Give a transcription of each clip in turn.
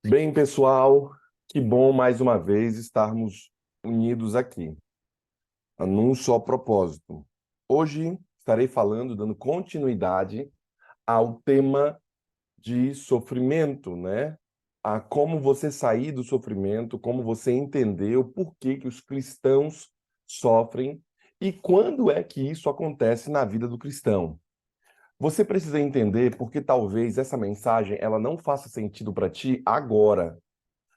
Bem, pessoal, que bom mais uma vez estarmos unidos aqui, num só propósito. Hoje estarei falando, dando continuidade ao tema de sofrimento, né? A como você sair do sofrimento, como você entender o porquê que os cristãos sofrem e quando é que isso acontece na vida do cristão. Você precisa entender porque talvez essa mensagem ela não faça sentido para ti agora,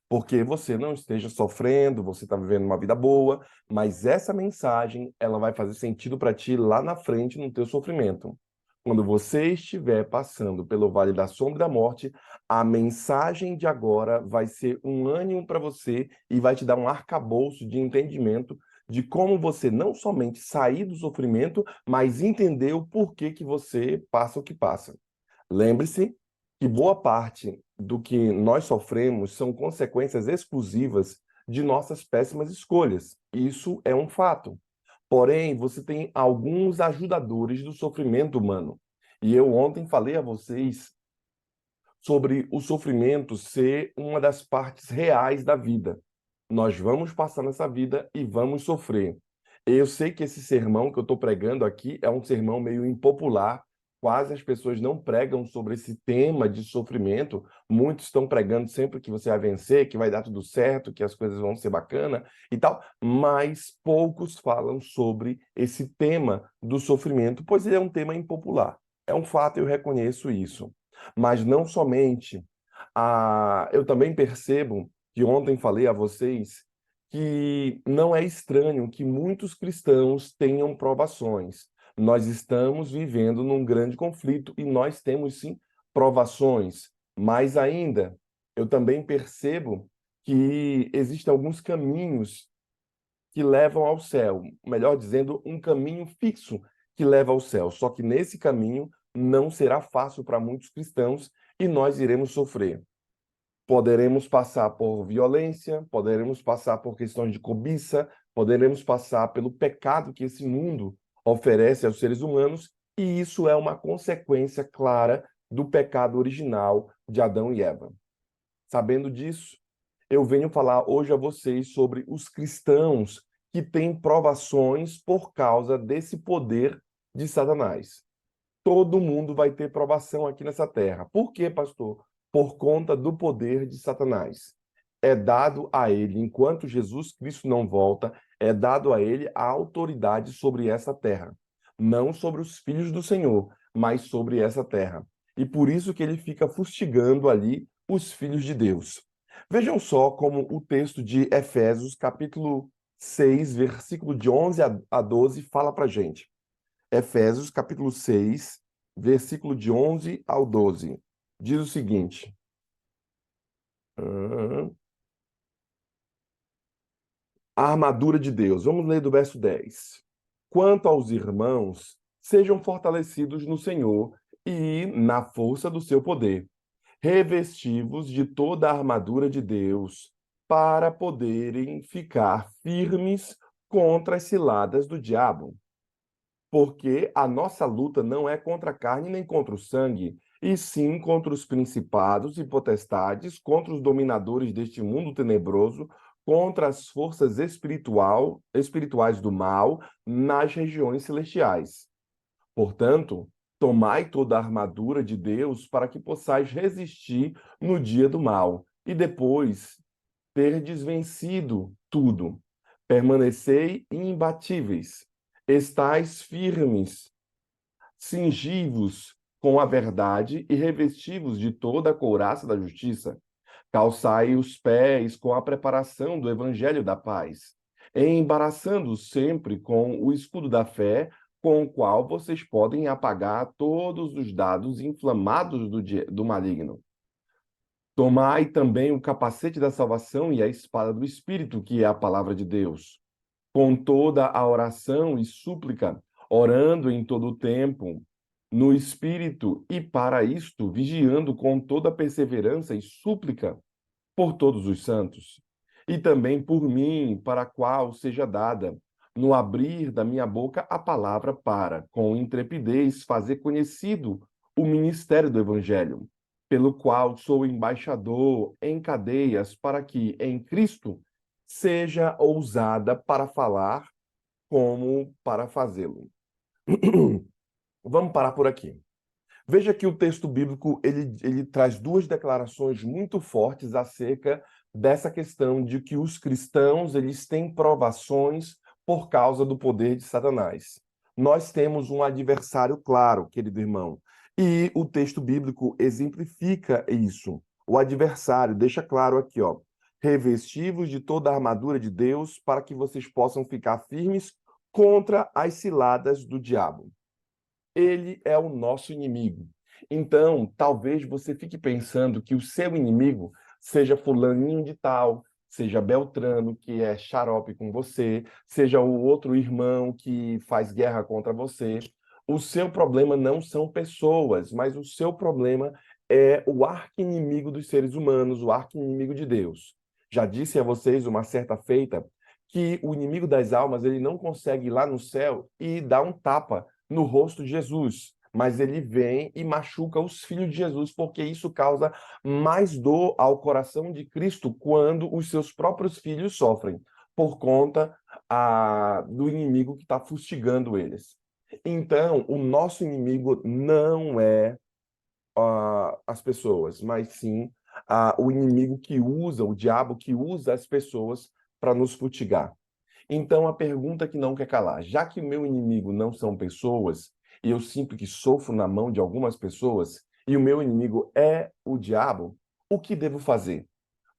porque você não esteja sofrendo, você está vivendo uma vida boa, mas essa mensagem ela vai fazer sentido para ti lá na frente no teu sofrimento. Quando você estiver passando pelo vale da sombra da morte, a mensagem de agora vai ser um ânimo para você e vai te dar um arcabouço de entendimento de como você não somente sair do sofrimento, mas entender o porquê que você passa o que passa. Lembre-se que boa parte do que nós sofremos são consequências exclusivas de nossas péssimas escolhas. Isso é um fato. Porém, você tem alguns ajudadores do sofrimento humano. E eu ontem falei a vocês sobre o sofrimento ser uma das partes reais da vida. Nós vamos passar nessa vida e vamos sofrer. Eu sei que esse sermão que eu estou pregando aqui é um sermão meio impopular, quase as pessoas não pregam sobre esse tema de sofrimento. Muitos estão pregando sempre que você vai vencer, que vai dar tudo certo, que as coisas vão ser bacana e tal, mas poucos falam sobre esse tema do sofrimento, pois ele é um tema impopular. É um fato, eu reconheço isso. Mas não somente. Eu também percebo que ontem falei a vocês que não é estranho que muitos cristãos tenham provações. Nós estamos vivendo num grande conflito e nós temos sim provações. Mais ainda, eu também percebo que existem alguns caminhos que levam ao céu, melhor dizendo, um caminho fixo que leva ao céu. Só que nesse caminho não será fácil para muitos cristãos e nós iremos sofrer. Poderemos passar por violência, poderemos passar por questões de cobiça, poderemos passar pelo pecado que esse mundo oferece aos seres humanos, e isso é uma consequência clara do pecado original de Adão e Eva. Sabendo disso, eu venho falar hoje a vocês sobre os cristãos que têm provações por causa desse poder de Satanás. Todo mundo vai ter provação aqui nessa terra. Por quê, pastor? Por conta do poder de Satanás. É dado a ele, enquanto Jesus Cristo não volta, é dado a ele a autoridade sobre essa terra. Não sobre os filhos do Senhor, mas sobre essa terra. E por isso que ele fica fustigando ali os filhos de Deus. Vejam só como o texto de Efésios, capítulo 6, versículo de 11 a 12, fala para gente. Efésios, capítulo 6, versículo de 11 ao 12. Diz o seguinte: ah, a armadura de Deus. Vamos ler do verso 10. Quanto aos irmãos, sejam fortalecidos no Senhor e na força do seu poder, revestivos de toda a armadura de Deus, para poderem ficar firmes contra as ciladas do diabo. Porque a nossa luta não é contra a carne nem contra o sangue, e sim contra os principados e potestades, contra os dominadores deste mundo tenebroso, contra as forças espirituais do mal nas regiões celestiais. Portanto, tomai toda a armadura de Deus para que possais resistir no dia do mal, e depois terdes vencido tudo. Permanecei imbatíveis, estais firmes, cingivos com a verdade e revestivos de toda a couraça da justiça. Calçai os pés com a preparação do evangelho da paz, embaraçando-os sempre com o escudo da fé, com o qual vocês podem apagar todos os dados inflamados do maligno. Tomai também o capacete da salvação e a espada do Espírito, que é a palavra de Deus, com toda a oração e súplica, orando em todo o tempo, no Espírito, e para isto, vigiando com toda perseverança e súplica por todos os santos, e também por mim, para a qual seja dada, no abrir da minha boca, a palavra para, com intrepidez, fazer conhecido o ministério do Evangelho, pelo qual sou embaixador em cadeias, para que em Cristo seja ousada para falar como para fazê-lo. Vamos parar por aqui. Veja que o texto bíblico ele traz duas declarações muito fortes acerca dessa questão de que os cristãos eles têm provações por causa do poder de Satanás. Nós temos um adversário claro, querido irmão, e o texto bíblico exemplifica isso. O adversário deixa claro aqui, ó, revestivos de toda a armadura de Deus para que vocês possam ficar firmes contra as ciladas do diabo. Ele é o nosso inimigo. Então, talvez você fique pensando que o seu inimigo seja fulaninho de tal, seja Beltrano, que é xarope com você, seja o outro irmão que faz guerra contra você. O seu problema não são pessoas, mas o seu problema é o arqui-inimigo dos seres humanos, o arqui-inimigo de Deus. Já disse a vocês uma certa feita que o inimigo das almas, ele não consegue ir lá no céu e dar um tapa no rosto de Jesus, mas ele vem e machuca os filhos de Jesus, porque isso causa mais dor ao coração de Cristo quando os seus próprios filhos sofrem, por conta do inimigo que está fustigando eles. Então, o nosso inimigo não é as pessoas, mas sim o inimigo que usa, o diabo que usa as pessoas para nos fustigar. Então, a pergunta que não quer calar, já que o meu inimigo não são pessoas, e eu sinto que sofro na mão de algumas pessoas, e o meu inimigo é o diabo, o que devo fazer?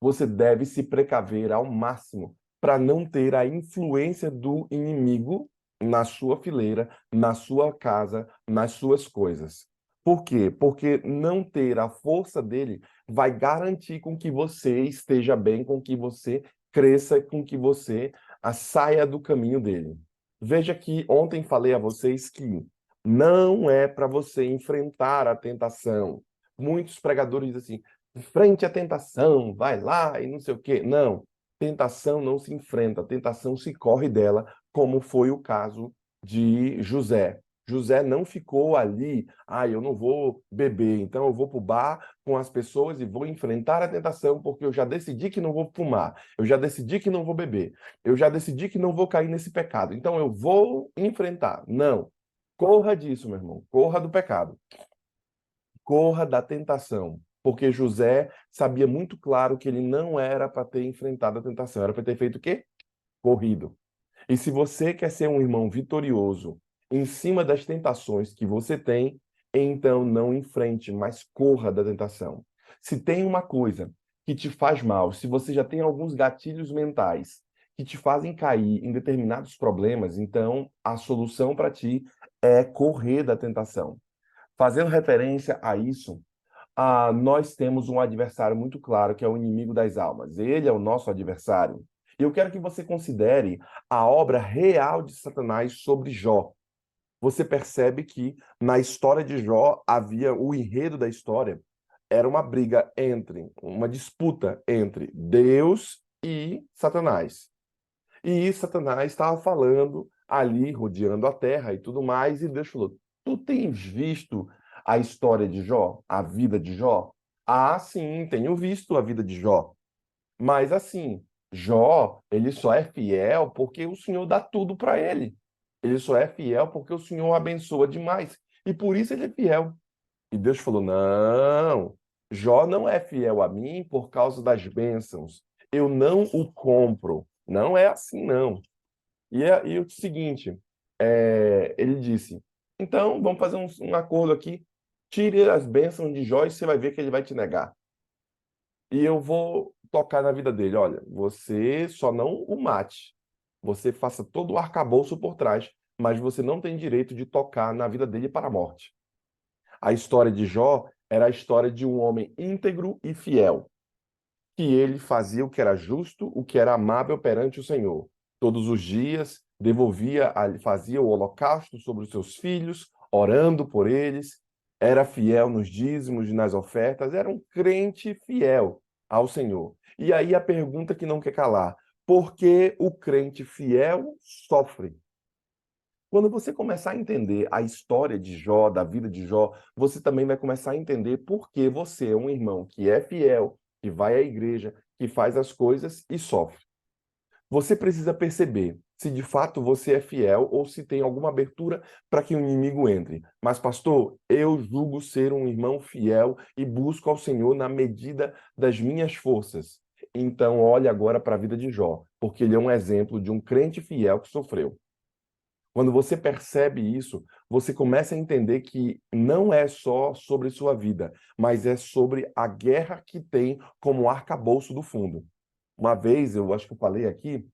Você deve se precaver ao máximo para não ter a influência do inimigo na sua fileira, na sua casa, nas suas coisas. Por quê? Porque não ter a força dele vai garantir com que você esteja bem, com que você cresça, com que você saia do caminho dele. Veja que ontem falei a vocês que não é para você enfrentar a tentação. Muitos pregadores dizem assim, enfrente a tentação, vai lá e não sei o quê. Não, tentação não se enfrenta, tentação se corre dela, como foi o caso de José. José não ficou ali, eu não vou beber, então eu vou para o bar com as pessoas e vou enfrentar a tentação, porque eu já decidi que não vou fumar, eu já decidi que não vou beber, eu já decidi que não vou cair nesse pecado, então eu vou enfrentar. Não, corra disso, meu irmão, corra do pecado. Corra da tentação, porque José sabia muito claro que ele não era para ter enfrentado a tentação, era para ter feito o quê? Corrido. E se você quer ser um irmão vitorioso em cima das tentações que você tem, então não enfrente, mas corra da tentação. Se tem uma coisa que te faz mal, se você já tem alguns gatilhos mentais que te fazem cair em determinados problemas, então a solução para ti é correr da tentação. Fazendo referência a isso, nós temos um adversário muito claro, que é o inimigo das almas. Ele é o nosso adversário. E eu quero que você considere a obra real de Satanás sobre Jó. Você percebe que na história de Jó havia o enredo da história, era uma briga uma disputa entre Deus e Satanás. E Satanás estava falando ali, rodeando a terra e tudo mais, e Deus falou: Tu tens visto a história de Jó, a vida de Jó? Ah, sim, tenho visto a vida de Jó. Mas assim, Jó, ele só é fiel porque o Senhor dá tudo para ele. Ele só é fiel porque o Senhor o abençoa demais. E por isso ele é fiel. E Deus falou: Não, Jó não é fiel a mim por causa das bênçãos. Eu não o compro. Não é assim, não. E o seguinte, ele disse, então vamos fazer um acordo aqui, tire as bênçãos de Jó e você vai ver que ele vai te negar. E eu vou tocar na vida dele. Olha, você só não o mate. Você faça todo o arcabouço por trás, mas você não tem direito de tocar na vida dele para a morte. A história de Jó era a história de um homem íntegro e fiel, que ele fazia o que era justo, o que era amável perante o Senhor. Todos os dias fazia o holocausto sobre os seus filhos, orando por eles, era fiel nos dízimos e nas ofertas, era um crente fiel ao Senhor. E aí a pergunta que não quer calar: por que o crente fiel sofre? Quando você começar a entender a história de Jó, da vida de Jó, você também vai começar a entender por que você é um irmão que é fiel, que vai à igreja, que faz as coisas e sofre. Você precisa perceber se de fato você é fiel ou se tem alguma abertura para que o inimigo entre. Mas, pastor, eu julgo ser um irmão fiel e busco ao Senhor na medida das minhas forças. Então, olhe agora para a vida de Jó, porque ele é um exemplo de um crente fiel que sofreu. Quando você percebe isso, você começa a entender que não é só sobre sua vida, mas é sobre a guerra que tem como arcabouço do fundo. Uma vez, eu acho que eu falei aqui,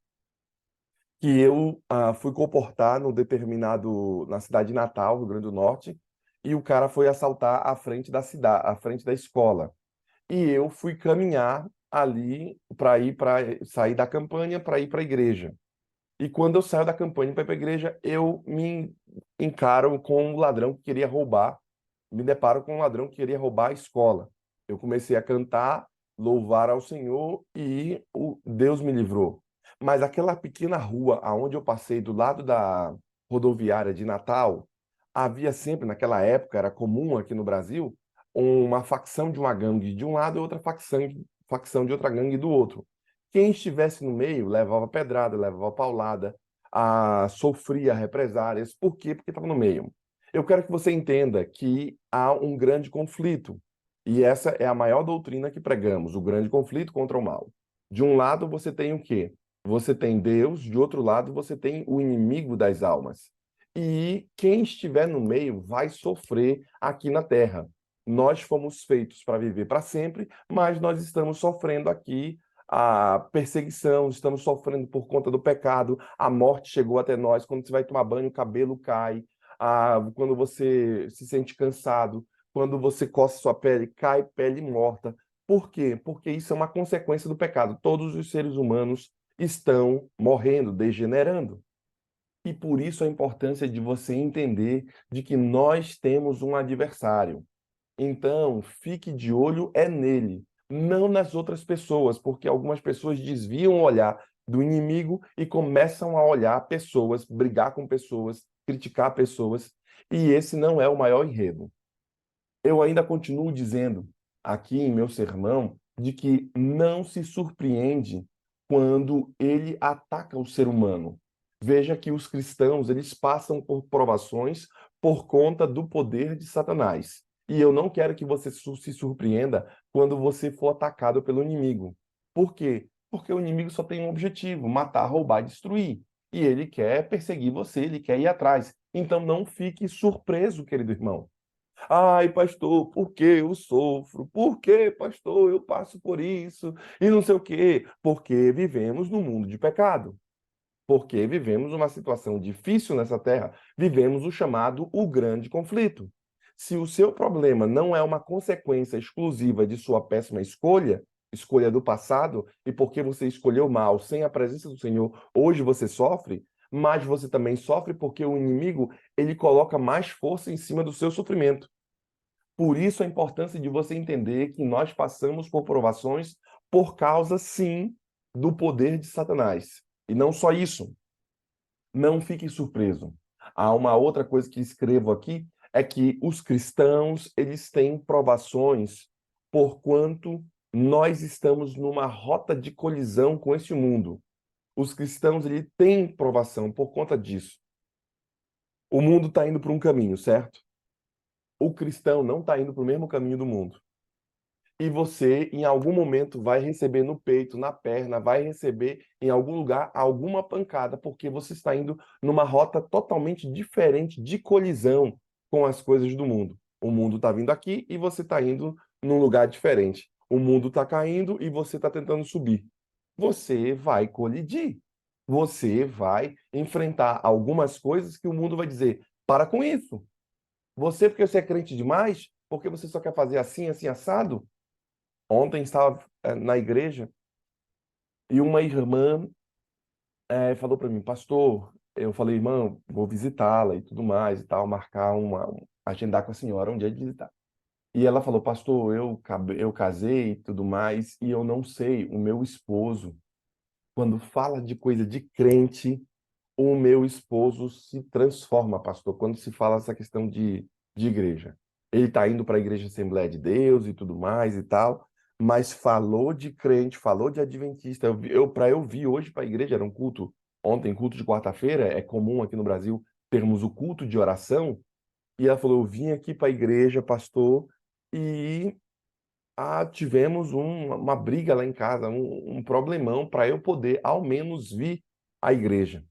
que eu fui comportar no determinado na cidade de Natal, Rio Grande do Norte, e o cara foi assaltar a frente da cidade, a frente da escola. E eu fui caminhar ali para sair da campanha para ir para a igreja. E quando eu saio da campanha para ir para a igreja, eu me encaro com um ladrão que queria roubar, me deparo com um ladrão que queria roubar a escola. Eu comecei a cantar, louvar ao Senhor e o Deus me livrou. Mas aquela pequena rua aonde eu passei do lado da rodoviária de Natal, havia sempre naquela época, era comum aqui no Brasil, uma facção de uma gangue de um lado e outra facção de outra gangue do outro. Quem estivesse no meio levava pedrada, levava paulada, sofria represárias. Por quê? Porque estava no meio. Eu quero que você entenda que há um grande conflito. E essa é a maior doutrina que pregamos, o grande conflito contra o mal. De um lado você tem o quê? Você tem Deus, de outro lado você tem o inimigo das almas. E quem estiver no meio vai sofrer aqui na terra. Nós fomos feitos para viver para sempre, mas nós estamos sofrendo aqui a perseguição, estamos sofrendo por conta do pecado, a morte chegou até nós, quando você vai tomar banho, o cabelo cai, quando você se sente cansado, quando você coça sua pele, cai pele morta. Por quê? Porque isso é uma consequência do pecado. Todos os seres humanos estão morrendo, degenerando. E por isso a importância de você entender de que nós temos um adversário. Então, fique de olho é nele, não nas outras pessoas, porque algumas pessoas desviam o olhar do inimigo e começam a olhar pessoas, brigar com pessoas, criticar pessoas, e esse não é o maior enredo. Eu ainda continuo dizendo aqui em meu sermão de que não se surpreende quando ele ataca o ser humano. Veja que os cristãos, eles passam por provações por conta do poder de Satanás. E eu não quero que você se surpreenda quando você for atacado pelo inimigo. Por quê? Porque o inimigo só tem um objetivo: matar, roubar, destruir. E ele quer perseguir você, ele quer ir atrás. Então não fique surpreso, querido irmão. Ai, pastor, por que eu sofro? Por que, pastor, eu passo por isso? E não sei o quê. Porque vivemos num mundo de pecado. Porque vivemos uma situação difícil nessa terra. Vivemos o chamado o grande conflito. Se o seu problema não é uma consequência exclusiva de sua péssima escolha, escolha do passado, e porque você escolheu mal sem a presença do Senhor, hoje você sofre, mas você também sofre porque o inimigo, ele coloca mais força em cima do seu sofrimento. Por isso a importância de você entender que nós passamos por provações por causa, sim, do poder de Satanás. E não só isso, não fique surpreso. Há uma outra coisa que escrevo aqui, é que os cristãos, eles têm provações porquanto nós estamos numa rota de colisão com esse mundo. Os cristãos, ele têm provação por conta disso. O mundo está indo para um caminho, certo? O cristão não está indo para o mesmo caminho do mundo. E você, em algum momento, vai receber no peito, na perna, vai receber em algum lugar alguma pancada, porque você está indo numa rota totalmente diferente de colisão com as coisas do mundo. O mundo está vindo aqui e você está indo num lugar diferente. O mundo está caindo e você está tentando subir. Você vai colidir. Você vai enfrentar algumas coisas que o mundo vai dizer: para com isso. Você, porque você é crente demais, porque você só quer fazer assim, assim, assado. Ontem estava na igreja e uma irmã falou para mim, pastor, eu falei, irmã, vou visitá-la e tudo mais e tal, agendar com a senhora um dia de visitar. E ela falou, pastor, eu casei e tudo mais e eu não sei, o meu esposo, quando fala de coisa de crente, o meu esposo se transforma, pastor, quando se fala essa questão de igreja. Ele está indo para a Igreja Assembleia de Deus e tudo mais e tal, mas falou de crente, falou de adventista. Para eu vir hoje para a igreja, era um culto, ontem, culto de quarta-feira, é comum aqui no Brasil termos o culto de oração, e ela falou, eu vim aqui para a igreja, pastor, e tivemos uma briga lá em casa, um problemão para eu poder ao menos vir à igreja.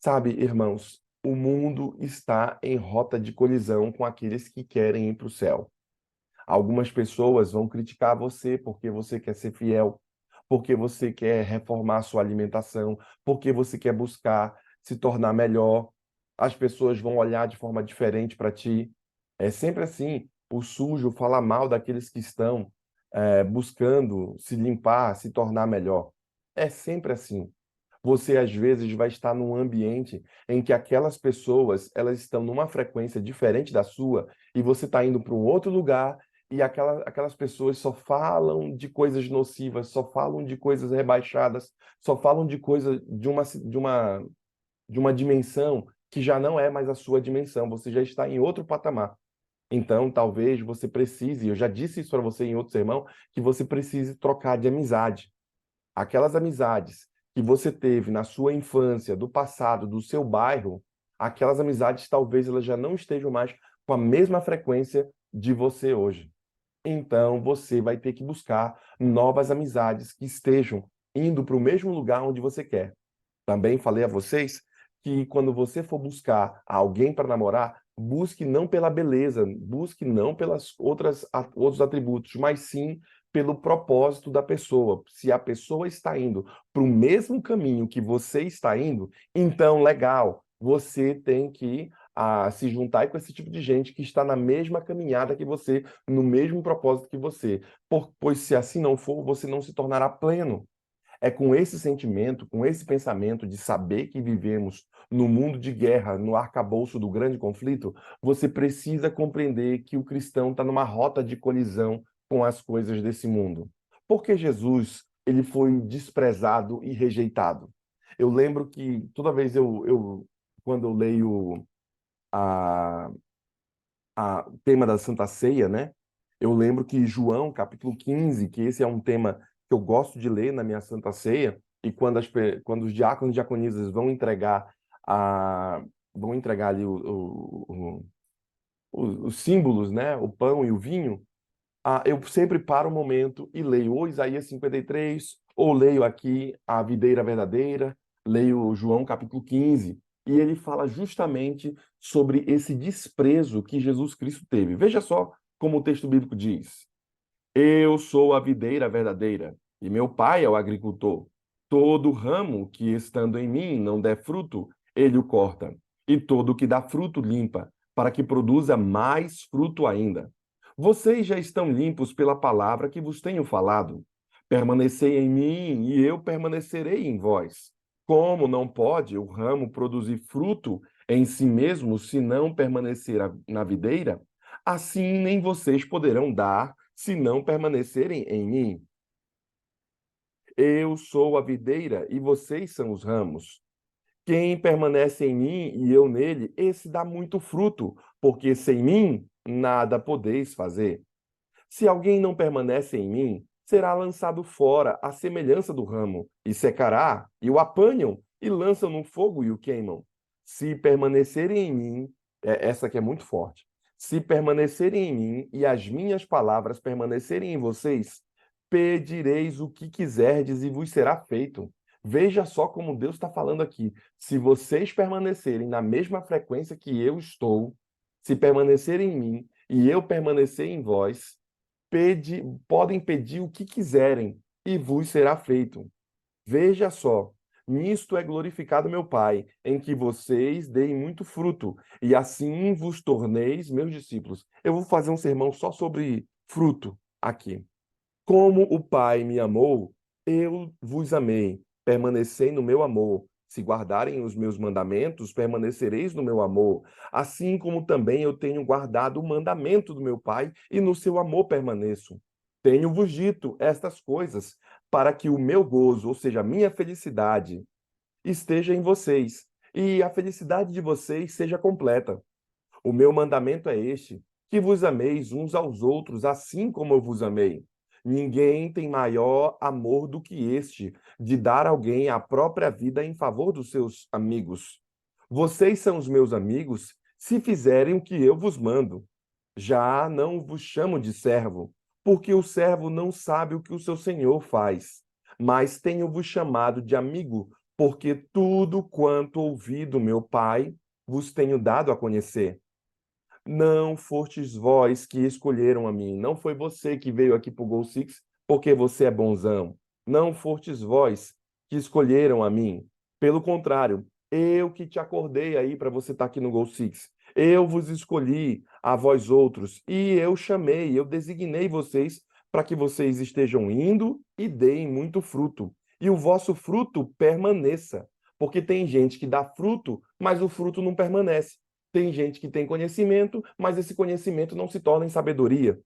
Sabe, irmãos, o mundo está em rota de colisão com aqueles que querem ir para o céu. Algumas pessoas vão criticar você porque você quer ser fiel, porque você quer reformar sua alimentação, porque você quer buscar se tornar melhor. As pessoas vão olhar de forma diferente para ti. É sempre assim. O sujo fala mal daqueles que estão buscando se limpar, se tornar melhor. É sempre assim. Você às vezes vai estar num ambiente em que aquelas pessoas elas estão numa frequência diferente da sua e você está indo para um outro lugar e aquelas pessoas só falam de coisas nocivas, só falam de coisas rebaixadas, só falam de coisa de uma dimensão que já não é mais a sua dimensão, você já está em outro patamar. Então, talvez você precise, eu já disse isso para você em outro sermão, que você precise trocar de amizade. Aquelas amizades que você teve na sua infância, do passado, do seu bairro, aquelas amizades talvez elas já não estejam mais com a mesma frequência de você hoje. Então, você vai ter que buscar novas amizades que estejam indo para o mesmo lugar onde você quer. Também falei a vocês que quando você for buscar alguém para namorar, busque não pela beleza, busque não pelas outros atributos, mas sim pelo propósito da pessoa. Se a pessoa está indo para o mesmo caminho que você está indo, então legal, você tem que se juntar com esse tipo de gente que está na mesma caminhada que você, no mesmo propósito que você. Pois se assim não for, você não se tornará pleno. É com esse sentimento, com esse pensamento de saber que vivemos no mundo de guerra, no arcabouço do grande conflito, você precisa compreender que o cristão está numa rota de colisão com as coisas desse mundo. Porque Jesus, ele foi desprezado e rejeitado. Eu lembro que toda vez quando eu leio a, o tema da Santa Ceia, né? Eu lembro que João, capítulo 15, que esse é um tema que eu gosto de ler na minha Santa Ceia, e quando os diáconos e diaconisas a, vão entregar ali os símbolos, né? O pão e o vinho, eu sempre paro um momento e leio ou Isaías 53, ou leio aqui a videira verdadeira, leio João capítulo 15, e ele fala justamente sobre esse desprezo que Jesus Cristo teve. Veja só como o texto bíblico diz: Eu sou a videira verdadeira, e meu pai é o agricultor. Todo ramo que estando em mim não der fruto, ele o corta, e todo que dá fruto limpa, para que produza mais fruto ainda. Vocês já estão limpos pela palavra que vos tenho falado. Permanecei em mim, e eu permanecerei em vós. Como não pode o ramo produzir fruto em si mesmo se não permanecer na videira, assim nem vocês poderão dar se não permanecerem em mim. Eu sou a videira e vocês são os ramos. Quem permanece em mim e eu nele, esse dá muito fruto, porque sem mim nada podeis fazer. Se alguém não permanece em mim, será lançado fora à semelhança do ramo, e secará, e o apanham, e lançam no fogo e o queimam. Se permanecerem em mim, essa aqui é muito forte. Se permanecerem em mim e as minhas palavras permanecerem em vocês, pedireis o que quiserdes e vos será feito. Veja só como Deus está falando aqui. Se vocês permanecerem na mesma frequência que eu estou, se permanecerem em mim e eu permanecer em vós, podem pedir o que quiserem e vos será feito. Veja só, nisto é glorificado meu Pai, em que vocês deem muito fruto, e assim vos torneis meus discípulos. Eu vou fazer um sermão só sobre fruto aqui. Como o Pai me amou, eu vos amei. Permanecei no meu amor. Se guardarem os meus mandamentos, permanecereis no meu amor. Assim como também eu tenho guardado o mandamento do meu Pai e no seu amor permaneço. Tenho-vos dito estas coisas para que o meu gozo, ou seja, a minha felicidade, esteja em vocês e a felicidade de vocês seja completa. O meu mandamento é este, que vos ameis uns aos outros, assim como eu vos amei. Ninguém tem maior amor do que este, de dar alguém a própria vida em favor dos seus amigos. Vocês são os meus amigos, se fizerem o que eu vos mando. Já não vos chamo de servo, porque o servo não sabe o que o seu senhor faz. Mas tenho-vos chamado de amigo, porque tudo quanto ouvi do meu Pai vos tenho dado a conhecer. Não fostes vós que escolheram a mim. Não foi você que veio aqui para o Gol Six porque você é bonzão. Não fostes vós que escolheram a mim. Pelo contrário, eu que te acordei aí para você estar aqui no Gol Six. Eu vos escolhi a vós outros e eu chamei, eu designei vocês para que vocês estejam indo e deem muito fruto. E o vosso fruto permaneça. Porque tem gente que dá fruto, mas o fruto não permanece. Tem gente que tem conhecimento, mas esse conhecimento não se torna em sabedoria,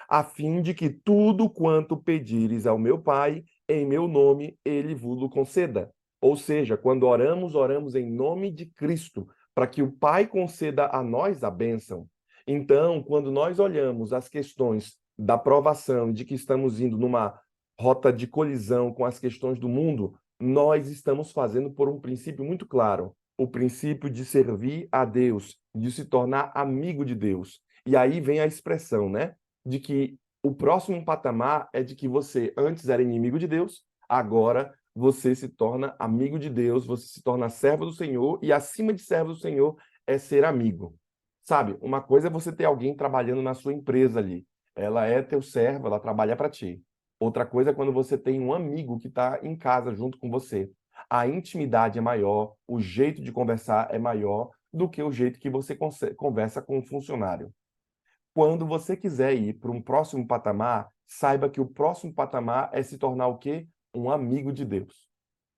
a fim de que tudo quanto pedires ao meu Pai, em meu nome, ele vos conceda. Ou seja, quando oramos, oramos em nome de Cristo, para que o Pai conceda a nós a bênção. Então, quando nós olhamos as questões da provação, de que estamos indo numa rota de colisão com as questões do mundo, nós estamos fazendo por um princípio muito claro, o princípio de servir a Deus, de se tornar amigo de Deus. E aí vem a expressão, né? De que o próximo patamar é de que você antes era inimigo de Deus, agora você se torna amigo de Deus, você se torna servo do Senhor, e acima de servo do Senhor é ser amigo. Sabe, uma coisa é você ter alguém trabalhando na sua empresa ali. Ela é teu servo, ela trabalha para ti. Outra coisa é quando você tem um amigo que está em casa junto com você. A intimidade é maior, o jeito de conversar é maior do que o jeito que você conversa com um funcionário. Quando você quiser ir para um próximo patamar, saiba que o próximo patamar é se tornar o quê? Um amigo de Deus.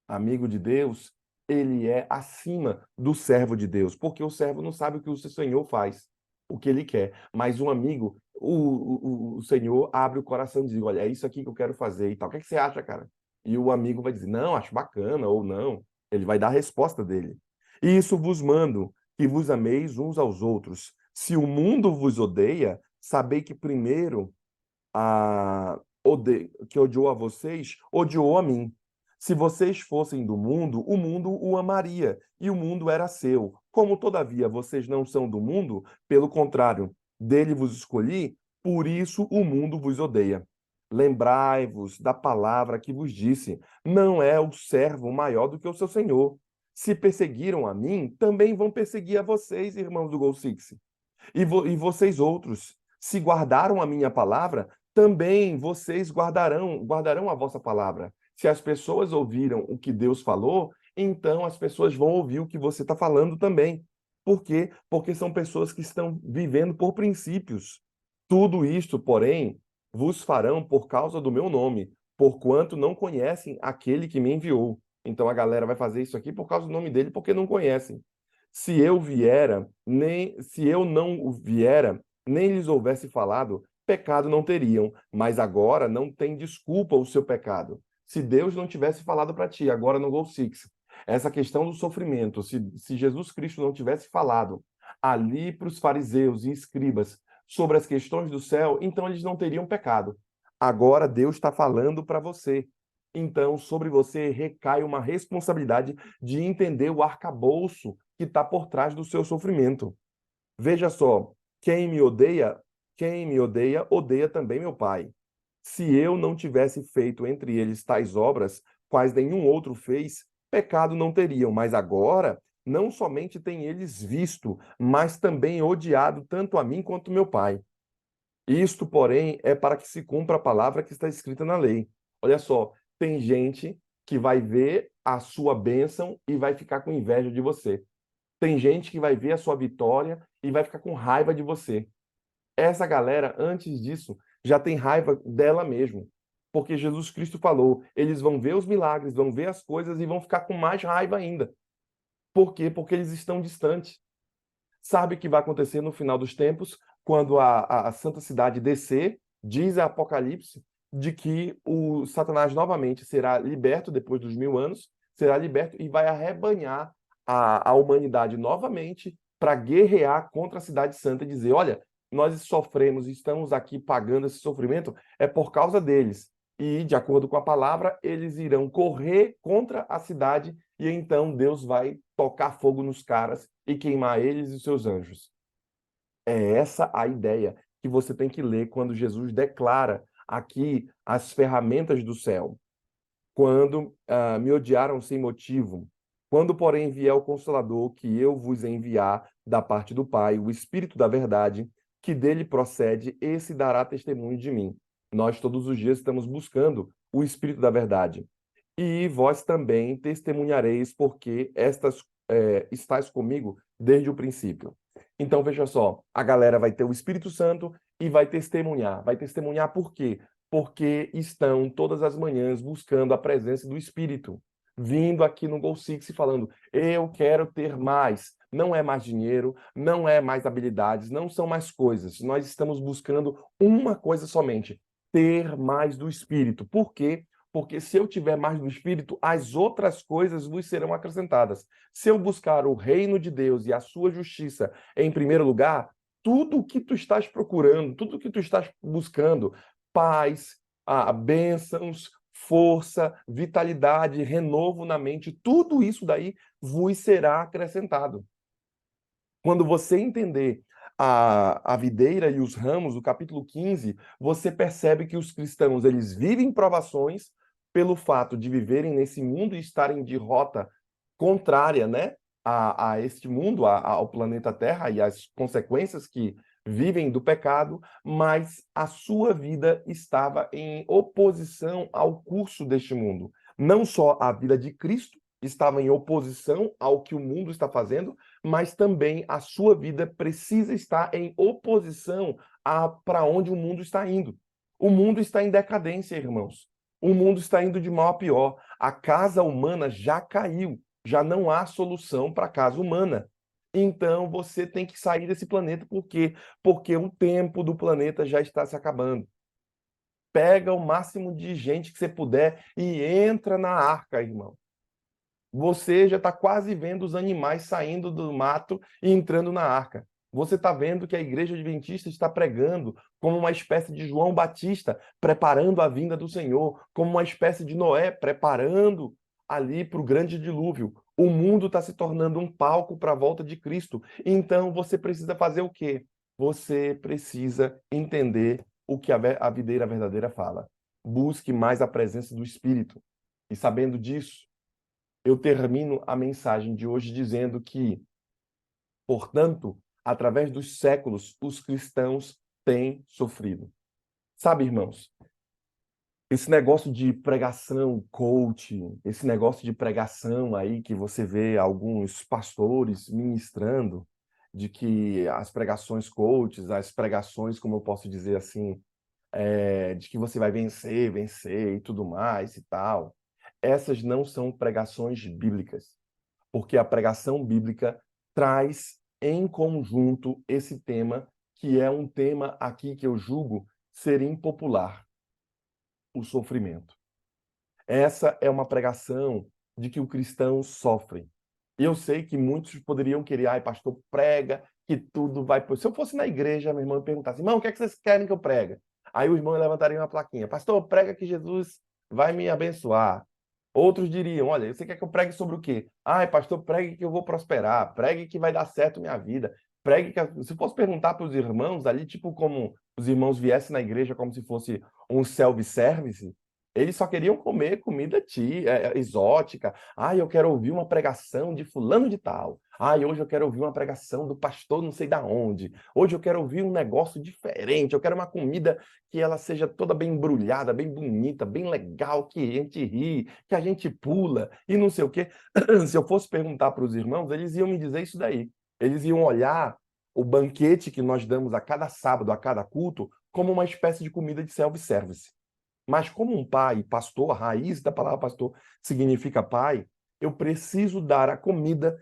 Amigo de Deus, ele é acima do servo de Deus, porque o servo não sabe o que o seu Senhor faz, o que ele quer. Mas um amigo, o Senhor abre o coração e diz: olha, é isso aqui que eu quero fazer e tal. O que é que você acha, cara? E o amigo vai dizer: não, acho bacana, ou não. Ele vai dar a resposta dele. E isso vos mando, que vos ameis uns aos outros. Se o mundo vos odeia, sabei que primeiro que odiou a vocês, odiou a mim. Se vocês fossem do mundo, o mundo o amaria, e o mundo era seu. Como, todavia, vocês não são do mundo, pelo contrário, dele vos escolhi, por isso o mundo vos odeia. Lembrai-vos da palavra que vos disse: não é o servo maior do que o seu senhor. Se perseguiram a mim, também vão perseguir a vocês, irmãos do Gol Six. E vocês outros, se guardaram a minha palavra, também vocês guardarão a vossa palavra. Se as pessoas ouviram o que Deus falou, então as pessoas vão ouvir o que você está falando também. Por quê? Porque são pessoas que estão vivendo por princípios. Tudo isto, porém, vos farão por causa do meu nome, porquanto não conhecem aquele que me enviou. Então a galera vai fazer isso aqui por causa do nome dele, porque não conhecem. Se eu não o viera, nem lhes houvesse falado, pecado não teriam, mas agora não tem desculpa o seu pecado. Se Deus não tivesse falado para ti, agora no Gol Six, essa questão do sofrimento, se Jesus Cristo não tivesse falado ali para os fariseus e escribas sobre as questões do céu, então eles não teriam pecado. Agora Deus está falando para você. Então, sobre você recai uma responsabilidade de entender o arcabouço que está por trás do seu sofrimento. Veja só, quem me odeia, odeia também meu Pai. Se eu não tivesse feito entre eles tais obras, quais nenhum outro fez, pecado não teriam. Mas agora, não somente têm eles visto, mas também odiado tanto a mim quanto meu Pai. Isto, porém, é para que se cumpra a palavra que está escrita na lei. Olha só, tem gente que vai ver a sua bênção e vai ficar com inveja de você. Tem gente que vai ver a sua vitória e vai ficar com raiva de você. Essa galera, antes disso, já tem raiva dela mesmo. Porque Jesus Cristo falou, eles vão ver os milagres, vão ver as coisas e vão ficar com mais raiva ainda. Por quê? Porque eles estão distantes. Sabe o que vai acontecer no final dos tempos, quando a santa cidade descer, diz a Apocalipse, de que o Satanás novamente será liberto depois dos 1000 anos, será liberto e vai arrebanhar a humanidade novamente para guerrear contra a cidade santa e dizer, olha, nós sofremos, estamos aqui pagando esse sofrimento, é por causa deles. E, de acordo com a palavra, eles irão correr contra a cidade e então Deus vai tocar fogo nos caras e queimar eles e seus anjos. É essa a ideia que você tem que ler quando Jesus declara aqui as ferramentas do céu. Quando me odiaram sem motivo, quando, porém, vier o Consolador, que eu vos enviar da parte do Pai, o Espírito da verdade, que dele procede, esse dará testemunho de mim. Nós todos os dias estamos buscando o Espírito da verdade. E vós também testemunhareis, porque estáis comigo desde o princípio. Então, veja só, a galera vai ter o Espírito Santo e vai testemunhar. Vai testemunhar por quê? Porque estão todas as manhãs buscando a presença do Espírito, vindo aqui no Gol Six e falando, eu quero ter mais. Não é mais dinheiro, não é mais habilidades, não são mais coisas. Nós estamos buscando uma coisa somente, ter mais do Espírito. Por quê? Porque se eu tiver mais do Espírito, as outras coisas vos serão acrescentadas. Se eu buscar o reino de Deus e a sua justiça em primeiro lugar, tudo o que tu estás procurando, tudo o que tu estás buscando, paz, bênçãos, força, vitalidade, renovo na mente, tudo isso daí vos será acrescentado. Quando você entender a videira e os ramos, do capítulo 15, você percebe que os cristãos eles vivem provações pelo fato de viverem nesse mundo e estarem de rota contrária, né, a este mundo, ao planeta Terra e as consequências que vivem do pecado, mas a sua vida estava em oposição ao curso deste mundo. Não só a vida de Cristo estava em oposição ao que o mundo está fazendo, mas também a sua vida precisa estar em oposição a para onde o mundo está indo. O mundo está em decadência, irmãos. O mundo está indo de mal a pior. A casa humana já caiu. Já não há solução para a casa humana. Então você tem que sair desse planeta. Por quê? Porque o tempo do planeta já está se acabando. Pega o máximo de gente que você puder e entra na arca, irmão. Você já está quase vendo os animais saindo do mato e entrando na arca. Você está vendo que a igreja adventista está pregando como uma espécie de João Batista, preparando a vinda do Senhor, como uma espécie de Noé, preparando ali para o grande dilúvio. O mundo está se tornando um palco para a volta de Cristo. Então você precisa fazer o quê? Você precisa entender o que a videira verdadeira fala. Busque mais a presença do Espírito. E sabendo disso, eu termino a mensagem de hoje dizendo que, portanto, através dos séculos, os cristãos têm sofrido. Sabe, irmãos, esse negócio de pregação coaching, esse negócio de pregação aí que você vê alguns pastores ministrando, de que as pregações coaches, as pregações, como eu posso dizer assim, de que você vai vencer, vencer e tudo mais e tal. Essas não são pregações bíblicas, porque a pregação bíblica traz em conjunto esse tema, que é um tema aqui que eu julgo ser impopular, o sofrimento. Essa é uma pregação de que o cristão sofre. Eu sei que muitos poderiam querer, ai, pastor, prega que tudo vai... Se eu fosse na igreja, meu irmão, e perguntasse, irmão, o que é que vocês querem que eu pregue? Aí o irmão levantaria uma plaquinha, pastor, prega que Jesus vai me abençoar. Outros diriam, olha, você quer que eu pregue sobre o quê? Ai, pastor, pregue que eu vou prosperar, pregue que vai dar certo minha vida, pregue que... Se eu fosse perguntar para os irmãos ali, tipo como os irmãos viessem na igreja como se fosse um self-service, eles só queriam comer comida exótica. Ah, eu quero ouvir uma pregação de fulano de tal. Ah, hoje eu quero ouvir uma pregação do pastor não sei da onde. Hoje eu quero ouvir um negócio diferente. Eu quero uma comida que ela seja toda bem embrulhada, bem bonita, bem legal, que a gente ri, que a gente pula e não sei o quê. Se eu fosse perguntar para os irmãos, eles iam me dizer isso daí. Eles iam olhar o banquete que nós damos a cada sábado, a cada culto, como uma espécie de comida de self-service. Mas como um pai, pastor, a raiz da palavra pastor significa pai, eu preciso dar a comida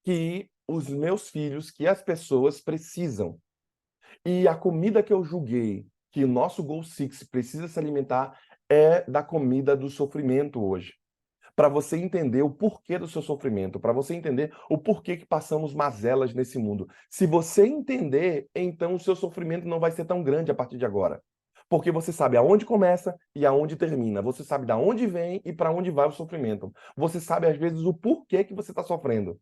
que os meus filhos, que as pessoas precisam. E a comida que eu julguei que o nosso Goal Six precisa se alimentar é da comida do sofrimento hoje. para você entender o porquê do seu sofrimento, para você entender o porquê que passamos mazelas nesse mundo. Se você entender, então o seu sofrimento não vai ser tão grande a partir de agora. Porque você sabe aonde começa e aonde termina. Você sabe da onde vem e para onde vai o sofrimento. Você sabe, às vezes, o porquê que você está sofrendo.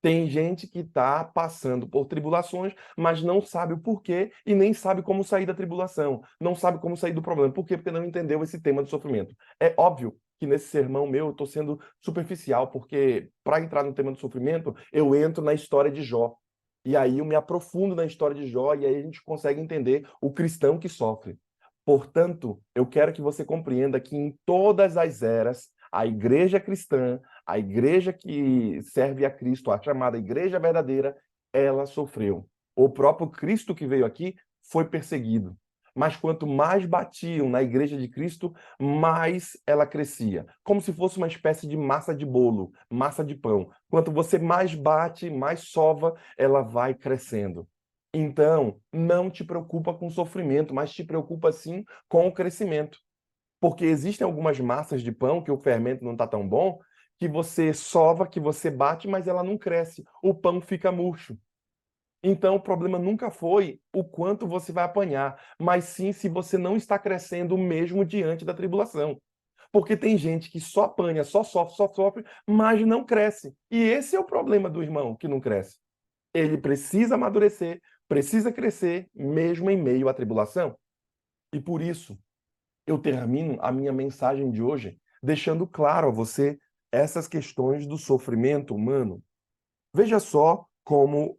Tem gente que está passando por tribulações, mas não sabe o porquê e nem sabe como sair da tribulação, não sabe como sair do problema. Por quê? Porque não entendeu esse tema do sofrimento. É óbvio que nesse sermão meu eu estou sendo superficial, porque para entrar no tema do sofrimento, eu entro na história de Jó. E aí eu me aprofundo na história de Jó e aí a gente consegue entender o cristão que sofre. Portanto, eu quero que você compreenda que em todas as eras, a igreja cristã, a igreja que serve a Cristo, a chamada igreja verdadeira, ela sofreu. O próprio Cristo que veio aqui foi perseguido. Mas quanto mais batiam na igreja de Cristo, mais ela crescia. Como se fosse uma espécie de massa de bolo, massa de pão. Quanto você mais bate, mais sova, ela vai crescendo. Então, não te preocupa com o sofrimento, mas te preocupa sim com o crescimento. Porque existem algumas massas de pão que o fermento não está tão bom, que você sova, que você bate, mas ela não cresce. O pão fica murcho. Então, o problema nunca foi o quanto você vai apanhar, mas sim se você não está crescendo mesmo diante da tribulação. Porque tem gente que só apanha, só sofre, mas não cresce. E esse é o problema do irmão que não cresce. Ele precisa amadurecer, precisa crescer, mesmo em meio à tribulação. E por isso, eu termino a minha mensagem de hoje deixando claro a você essas questões do sofrimento humano. Veja só como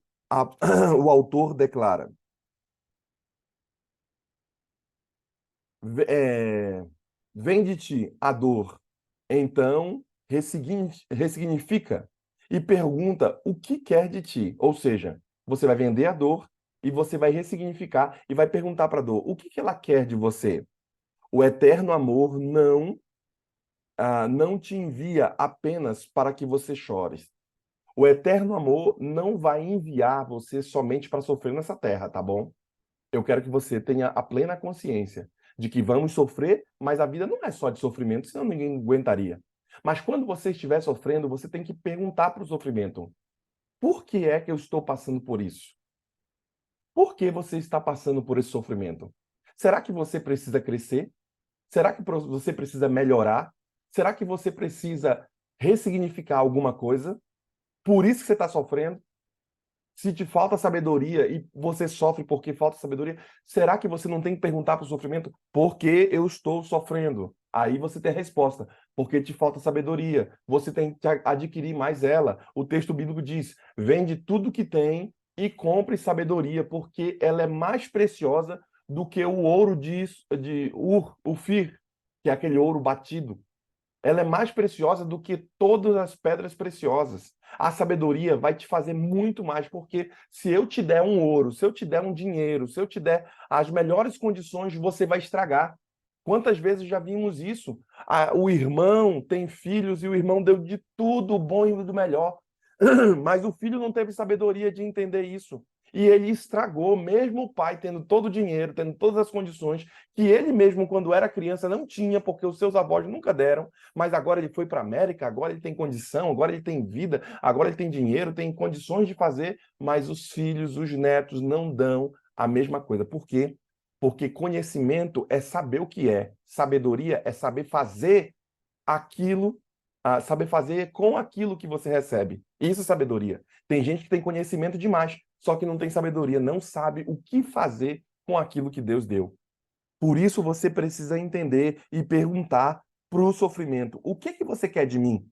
o autor declara: é, vem de ti a dor, então ressignifica e pergunta o que quer de ti. Ou seja, você vai vender a dor e você vai ressignificar e vai perguntar para a dor o que ela quer de você. O eterno amor não te envia apenas para que você chores. O eterno amor não vai enviar você somente para sofrer nessa terra, tá bom? Eu quero que você tenha a plena consciência de que vamos sofrer, mas a vida não é só de sofrimento, senão ninguém aguentaria. Mas quando você estiver sofrendo, você tem que perguntar para o sofrimento: por que é que eu estou passando por isso? Por que você está passando por esse sofrimento? Será que você precisa crescer? Será que você precisa melhorar? Será que você precisa ressignificar alguma coisa? Por isso que você está sofrendo? Se te falta sabedoria e você sofre porque falta sabedoria, será que você não tem que perguntar para o sofrimento por que eu estou sofrendo? Aí você tem a resposta, porque te falta sabedoria. Você tem que adquirir mais ela. O texto bíblico diz: vende tudo que tem e compre sabedoria, porque ela é mais preciosa do que o ouro de Ur, Ufir, que é aquele ouro batido. Ela é mais preciosa do que todas as pedras preciosas. A sabedoria vai te fazer muito mais, porque se eu te der um ouro, se eu te der um dinheiro, se eu te der as melhores condições, você vai estragar. Quantas vezes já vimos isso? O irmão tem filhos e o irmão deu de tudo bom e do melhor. Mas o filho não teve sabedoria de entender isso. E ele estragou, mesmo o pai tendo todo o dinheiro, tendo todas as condições, que ele mesmo, quando era criança, não tinha, porque os seus avós nunca deram, mas agora ele foi para a América, agora ele tem condição, agora ele tem vida, agora ele tem dinheiro, tem condições de fazer, mas os filhos, os netos não dão a mesma coisa. Por quê? Porque conhecimento é saber o que é, sabedoria é saber fazer aquilo, saber fazer com aquilo que você recebe. Isso é sabedoria. Tem gente que tem conhecimento demais, só que não tem sabedoria, não sabe o que fazer com aquilo que Deus deu. Por isso você precisa entender e perguntar para o sofrimento: o que que você quer de mim?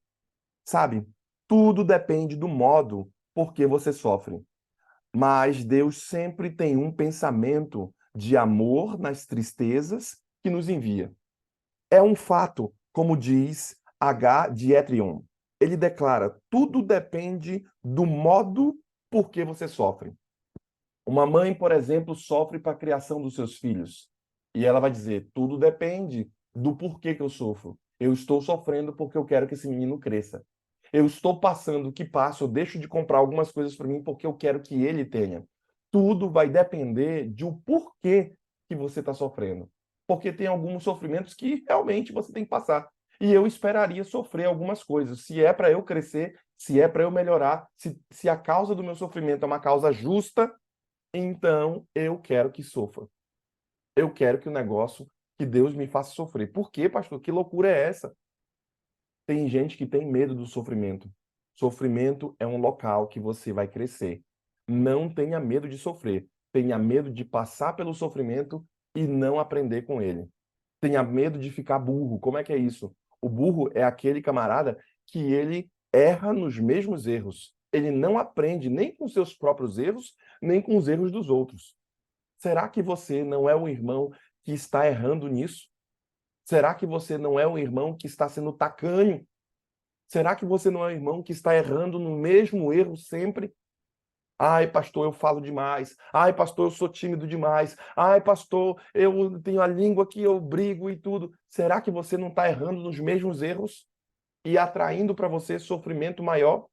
Sabe? Tudo depende do modo por que você sofre. Mas Deus sempre tem um pensamento de amor nas tristezas que nos envia. É um fato, como diz H. Dietrion. Ele declara: tudo depende do modo por que você sofre. Uma mãe, por exemplo, sofre para a criação dos seus filhos. E ela vai dizer: tudo depende do porquê que eu sofro. Eu estou sofrendo porque eu quero que esse menino cresça. Eu estou passando o que passo, eu deixo de comprar algumas coisas para mim porque eu quero que ele tenha. Tudo vai depender de o porquê que você está sofrendo. Porque tem alguns sofrimentos que realmente você tem que passar. E eu esperaria sofrer algumas coisas. Se é para eu crescer, se é para eu melhorar, se a causa do meu sofrimento é uma causa justa, então eu quero que sofra. Eu quero que o negócio, que Deus me faça sofrer. Por quê, pastor? Que loucura é essa? Tem gente que tem medo do sofrimento. Sofrimento é um local que você vai crescer. Não tenha medo de sofrer. Tenha medo de passar pelo sofrimento e não aprender com ele. Tenha medo de ficar burro. Como é que é isso? O burro é aquele camarada que ele erra nos mesmos erros. Ele não aprende nem com seus próprios erros, nem com os erros dos outros. Será que você não é um irmão que está errando nisso? Será que você não é um irmão que está sendo tacanho? Será que você não é um irmão que está errando no mesmo erro sempre? Ai, pastor, eu falo demais. Ai, pastor, eu sou tímido demais. Ai, pastor, eu tenho a língua que eu brigo e tudo. Será que você não está errando nos mesmos erros e atraindo para você sofrimento maior?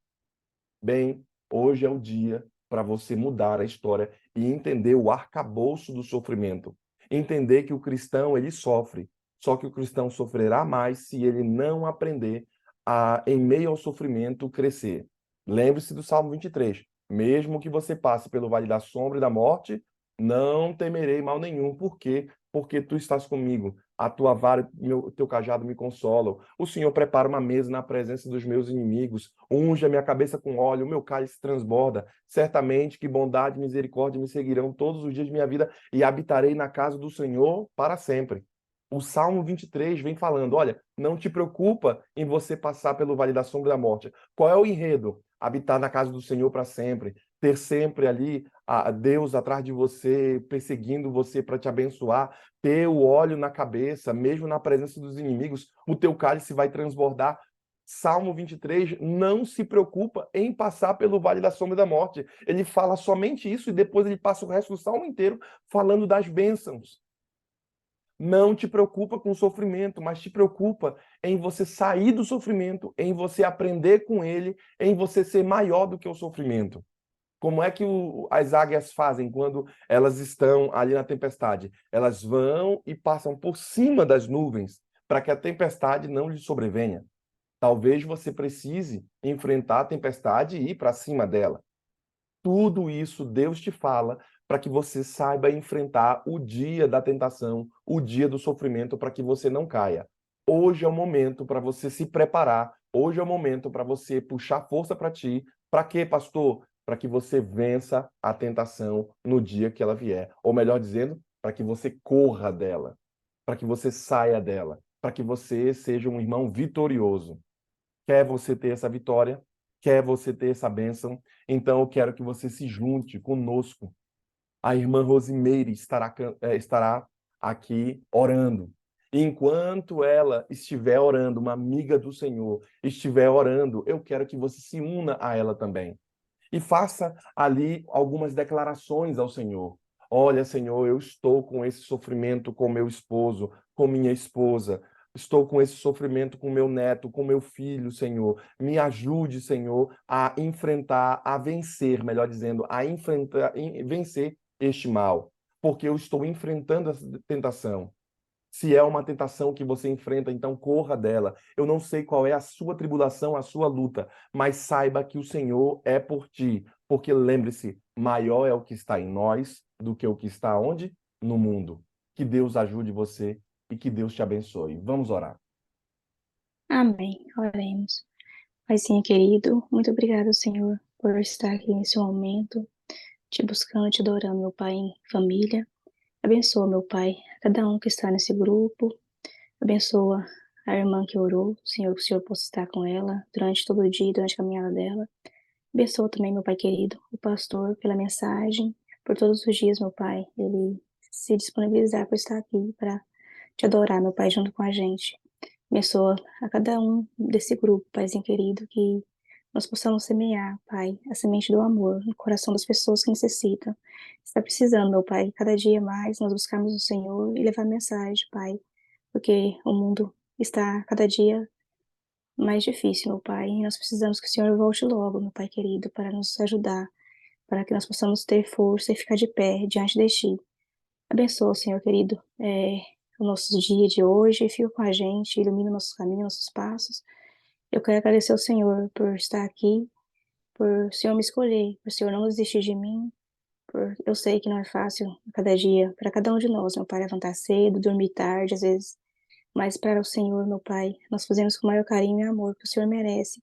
Bem, hoje é o dia para você mudar a história e entender o arcabouço do sofrimento. Entender que o cristão, ele sofre. Só que o cristão sofrerá mais se ele não aprender a, em meio ao sofrimento, crescer. Lembre-se do Salmo 23. Mesmo que você passe pelo vale da sombra e da morte, não temerei mal nenhum. Por quê? Porque tu estás comigo. A tua vara e o teu cajado me consolam. O Senhor prepara uma mesa na presença dos meus inimigos. Unge a minha cabeça com óleo, o meu cálice transborda. Certamente que bondade e misericórdia me seguirão todos os dias de minha vida e habitarei na casa do Senhor para sempre. O Salmo 23 vem falando, olha, não te preocupa em você passar pelo vale da sombra da morte. Qual é o enredo? Habitar na casa do Senhor para sempre. Ter sempre ali a Deus atrás de você, perseguindo você para te abençoar. Ter o óleo na cabeça, mesmo na presença dos inimigos, o teu cálice vai transbordar. Salmo 23 não se preocupa em passar pelo vale da sombra da morte. Ele fala somente isso e depois ele passa o resto do salmo inteiro falando das bênçãos. Não te preocupa com o sofrimento, mas te preocupa em você sair do sofrimento, em você aprender com ele, em você ser maior do que o sofrimento. Como é que as águias fazem quando elas estão ali na tempestade? Elas vão e passam por cima das nuvens para que a tempestade não lhe sobrevenha. Talvez você precise enfrentar a tempestade e ir para cima dela. Tudo isso Deus te fala para que você saiba enfrentar o dia da tentação, o dia do sofrimento, para que você não caia. Hoje é o momento para você se preparar. Hoje é o momento para você puxar força para ti. Para quê, pastor? Para que você vença a tentação no dia que ela vier. Ou melhor dizendo, para que você corra dela, para que você saia dela, para que você seja um irmão vitorioso. Quer você ter essa vitória? Quer você ter essa bênção? Então eu quero que você se junte conosco. A irmã Rosimeire estará aqui orando. Enquanto ela estiver orando, uma amiga do Senhor estiver orando, eu quero que você se una a ela também. E faça ali algumas declarações ao Senhor. Olha, Senhor, eu estou com esse sofrimento com meu esposo, com minha esposa. Estou com esse sofrimento com meu neto, com meu filho, Senhor. Me ajude, Senhor, a enfrentar, a vencer, melhor dizendo, a enfrentar, vencer este mal, porque eu estou enfrentando essa tentação. Se é uma tentação que você enfrenta, então corra dela. Eu não sei qual é a sua tribulação, a sua luta, mas saiba que o Senhor é por ti. Porque lembre-se, maior é o que está em nós do que o que está onde? No mundo. Que Deus ajude você e que Deus te abençoe. Vamos orar. Amém. Oremos. Paizinho querido, muito obrigado, Senhor, por estar aqui nesse momento, te buscando, te adorando, meu Pai, em família. Abençoa, meu Pai, cada um que está nesse grupo. Abençoa a irmã que orou, Senhor, que o Senhor possa estar com ela durante todo o dia, durante a caminhada dela. Abençoa também, meu Pai querido, o pastor, pela mensagem, por todos os dias, meu Pai, ele se disponibilizar para estar aqui, para te adorar, meu Pai, junto com a gente. Abençoa a cada um desse grupo, Paizinho querido, que nós possamos semear, Pai, a semente do amor no coração das pessoas que necessitam. Está precisando, meu Pai, cada dia mais nós buscarmos o Senhor e levar mensagem, Pai, porque o mundo está cada dia mais difícil, meu Pai, e nós precisamos que o Senhor volte logo, meu Pai querido, para nos ajudar, para que nós possamos ter força e ficar de pé diante de Ti. Abençoa, Senhor querido, o nosso dia de hoje, fica com a gente, ilumina nossos caminhos, nossos passos. Eu quero agradecer ao Senhor por estar aqui, por o Senhor me escolher, por o Senhor não desistir de mim, por eu sei que não é fácil a cada dia, para cada um de nós, meu Pai, levantar cedo, dormir tarde, às vezes, mas para o Senhor, meu Pai, nós fazemos com o maior carinho e amor que o Senhor merece.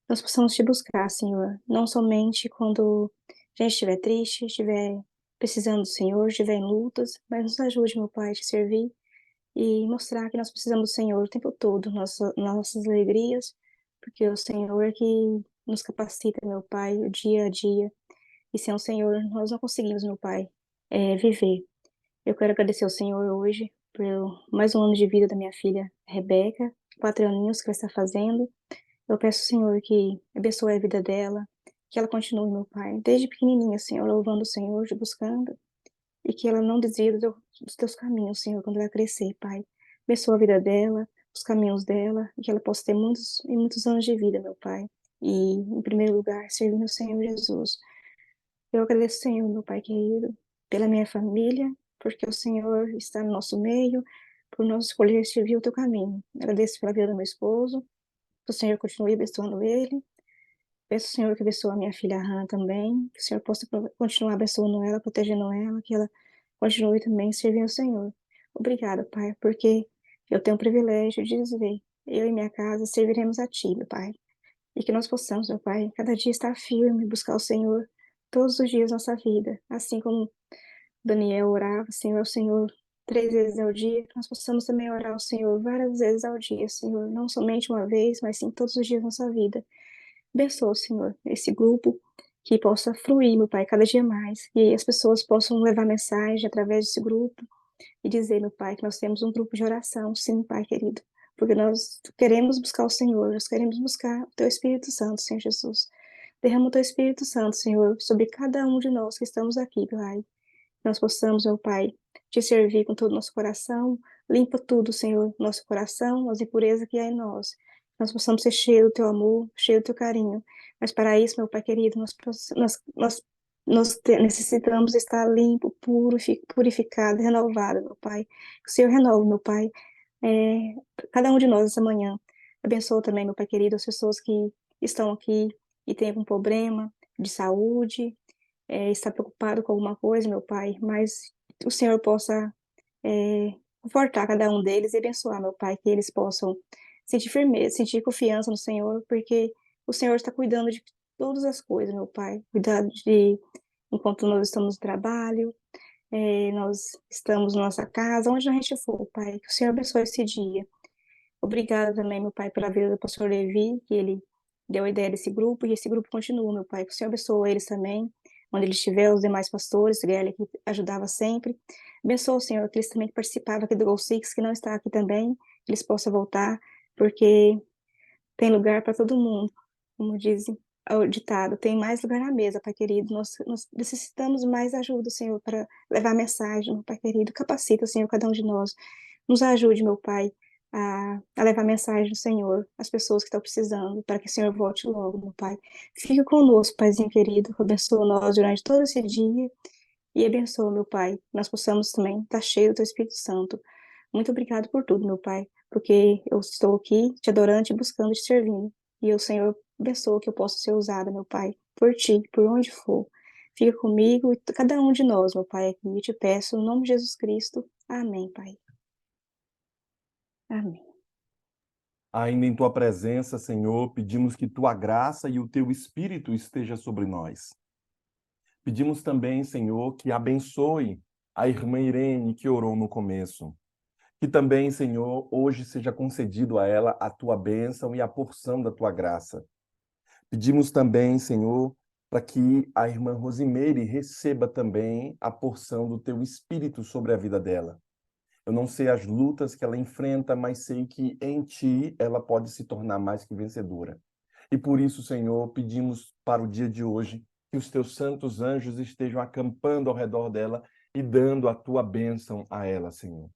Nós possamos te buscar, Senhor, não somente quando a gente estiver triste, estiver precisando do Senhor, estiver em lutas, mas nos ajude, meu Pai, a te servir e mostrar que nós precisamos do Senhor o tempo todo, nossas alegrias, porque o Senhor é que nos capacita, meu Pai, o dia a dia, e sem o Senhor nós não conseguimos, meu Pai, viver. Eu quero agradecer ao Senhor hoje por mais um ano de vida da minha filha Rebeca, 4 aninhos que ela está fazendo. Eu peço, Senhor, que abençoe a vida dela, que ela continue, meu Pai, desde pequenininha, Senhor, louvando o Senhor, te buscando, e que ela não desvie dos teus caminhos, Senhor, quando ela crescer, Pai. Abençoa a vida dela, os caminhos dela, e que ela possa ter muitos e muitos anos de vida, meu Pai. E, em primeiro lugar, servindo o Senhor Jesus. Eu agradeço, Senhor, meu Pai querido, pela minha família, porque o Senhor está no nosso meio, por nós escolher servir o teu caminho. Agradeço pela vida do meu esposo, que o Senhor continue abençoando ele. Peço, Senhor, que abençoe a minha filha Hannah também, que o Senhor possa continuar abençoando ela, protegendo ela, que ela continue também servindo o Senhor. Obrigada, Pai, porque eu tenho o privilégio de dizer, eu e minha casa serviremos a Ti, meu Pai. E que nós possamos, meu Pai, cada dia estar firme, buscar o Senhor todos os dias da nossa vida. Assim como Daniel orava, Senhor, ao Senhor 3 vezes ao dia, que nós possamos também orar ao Senhor várias vezes ao dia, Senhor. Não somente uma vez, mas sim todos os dias da nossa vida. Abençoa, Senhor, esse grupo, que possa fluir, meu Pai, cada dia mais. E as pessoas possam levar mensagem através desse grupo e dizer, meu Pai, que nós temos um grupo de oração, sim, Pai querido. Porque nós queremos buscar o Senhor, nós queremos buscar o Teu Espírito Santo, Senhor Jesus. Derrama o Teu Espírito Santo, Senhor, sobre cada um de nós que estamos aqui, Pai. Nós possamos, meu Pai, te servir com todo o nosso coração. Limpa tudo, Senhor, nosso coração, as impurezas que há em nós. Nós possamos ser cheios do teu amor, cheios do teu carinho. Mas para isso, meu Pai querido, nós necessitamos estar limpo, puro, purificado, renovado, meu Pai. Que o Senhor renove, meu Pai, é, cada um de nós essa manhã. Abençoa também, meu Pai querido, as pessoas que estão aqui e têm algum problema de saúde, está preocupado com alguma coisa, meu Pai, mas o Senhor possa confortar cada um deles e abençoar, meu Pai, que eles possam sentir firmeza, sentir confiança no Senhor, porque o Senhor está cuidando de todas as coisas, meu Pai, cuidado de enquanto nós estamos no trabalho, nós estamos na nossa casa, onde a gente for, Pai, que o Senhor abençoe esse dia. Obrigada também, meu Pai, pela vida do pastor Levi, que ele deu a ideia desse grupo, e esse grupo continua, meu Pai, que o Senhor abençoe eles também, onde ele estiver, os demais pastores, Gayle, que ajudava sempre. Abençoa, Senhor, aqueles também que participavam aqui do Gol Six, que não está aqui também, que eles possam voltar, porque tem lugar para todo mundo, como dizem o ditado, tem mais lugar na mesa, Pai querido. Nós necessitamos mais ajuda, Senhor, para levar a mensagem, meu Pai querido. Capacita, Senhor, cada um de nós. Nos ajude, meu Pai, a levar a mensagem do Senhor às pessoas que estão precisando, para que o Senhor volte logo, meu Pai. Fique conosco, Paizinho querido. Abençoa nós durante todo esse dia e abençoa, meu Pai. Nós possamos também estar cheios do Teu Espírito Santo. Muito obrigado por tudo, meu Pai, porque eu estou aqui te adorando, te buscando, te servindo. E o Senhor abençoa que eu possa ser usada, meu Pai, por ti, por onde for. Fica comigo e cada um de nós, meu Pai, aqui. Eu te peço, no nome de Jesus Cristo. Amém, Pai. Amém. Ainda em tua presença, Senhor, pedimos que tua graça e o teu Espírito esteja sobre nós. Pedimos também, Senhor, que abençoe a irmã Irene que orou no começo. Que também, Senhor, hoje seja concedido a ela a tua bênção e a porção da tua graça. Pedimos também, Senhor, para que a irmã Rosimeire receba também a porção do teu Espírito sobre a vida dela. Eu não sei as lutas que ela enfrenta, mas sei que em ti ela pode se tornar mais que vencedora. E por isso, Senhor, pedimos para o dia de hoje que os teus santos anjos estejam acampando ao redor dela e dando a tua bênção a ela, Senhor.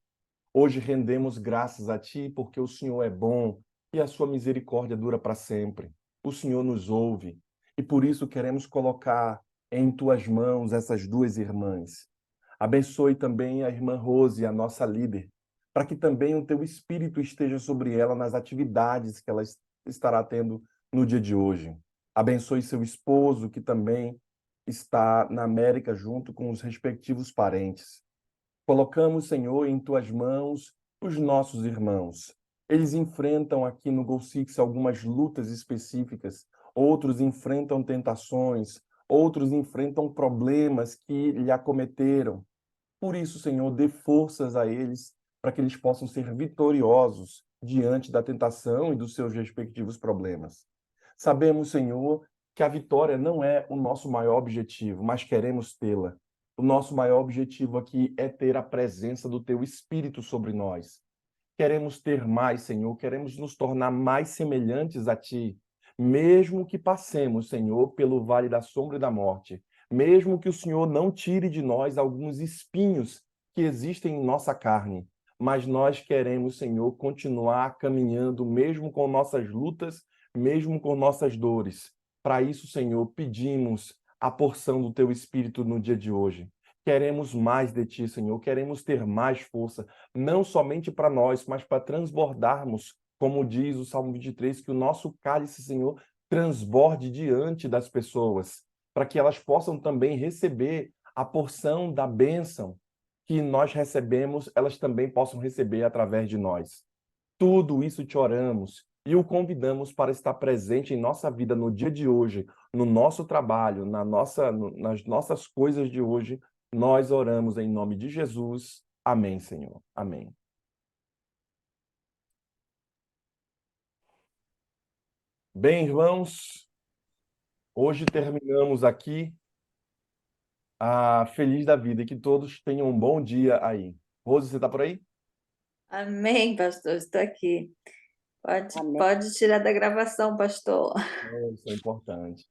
Hoje rendemos graças a ti porque o Senhor é bom e a sua misericórdia dura para sempre. O Senhor nos ouve e por isso queremos colocar em tuas mãos essas duas irmãs. Abençoe também a irmã Rose, a nossa líder. para que também o teu Espírito esteja sobre ela nas atividades que ela estará tendo no dia de hoje. Abençoe seu esposo, que também está na América junto com os respectivos parentes. Colocamos, Senhor, em tuas mãos os nossos irmãos. Eles enfrentam aqui no Gol Six algumas lutas específicas, outros enfrentam tentações, outros enfrentam problemas que lhe acometeram. Por isso, Senhor, dê forças a eles para que eles possam ser vitoriosos diante da tentação e dos seus respectivos problemas. Sabemos, Senhor, que a vitória não é o nosso maior objetivo, mas queremos tê-la. O nosso maior objetivo aqui é ter a presença do Teu Espírito sobre nós. Queremos ter mais, Senhor, queremos nos tornar mais semelhantes a Ti, mesmo que passemos, Senhor, pelo vale da sombra e da morte, mesmo que o Senhor não tire de nós alguns espinhos que existem em nossa carne, mas nós queremos, Senhor, continuar caminhando, mesmo com nossas lutas, mesmo com nossas dores. Para isso, Senhor, pedimos a porção do Teu Espírito no dia de hoje. Queremos mais de Ti, Senhor, queremos ter mais força, não somente para nós, mas para transbordarmos, como diz o Salmo 23, que o nosso cálice, Senhor, transborde diante das pessoas, para que elas possam também receber a porção da bênção que nós recebemos, elas também possam receber através de nós. Tudo isso te oramos e o convidamos para estar presente em nossa vida no dia de hoje, no nosso trabalho, nas nossas coisas de hoje. Nós oramos em nome de Jesus. Amém, Senhor. Amém. Bem, irmãos, hoje terminamos aqui a Feliz da Vida e que todos tenham um bom dia aí. Rose, você está por aí? Amém, pastor, estou aqui. Amém. Pode tirar da gravação, pastor. Isso é importante.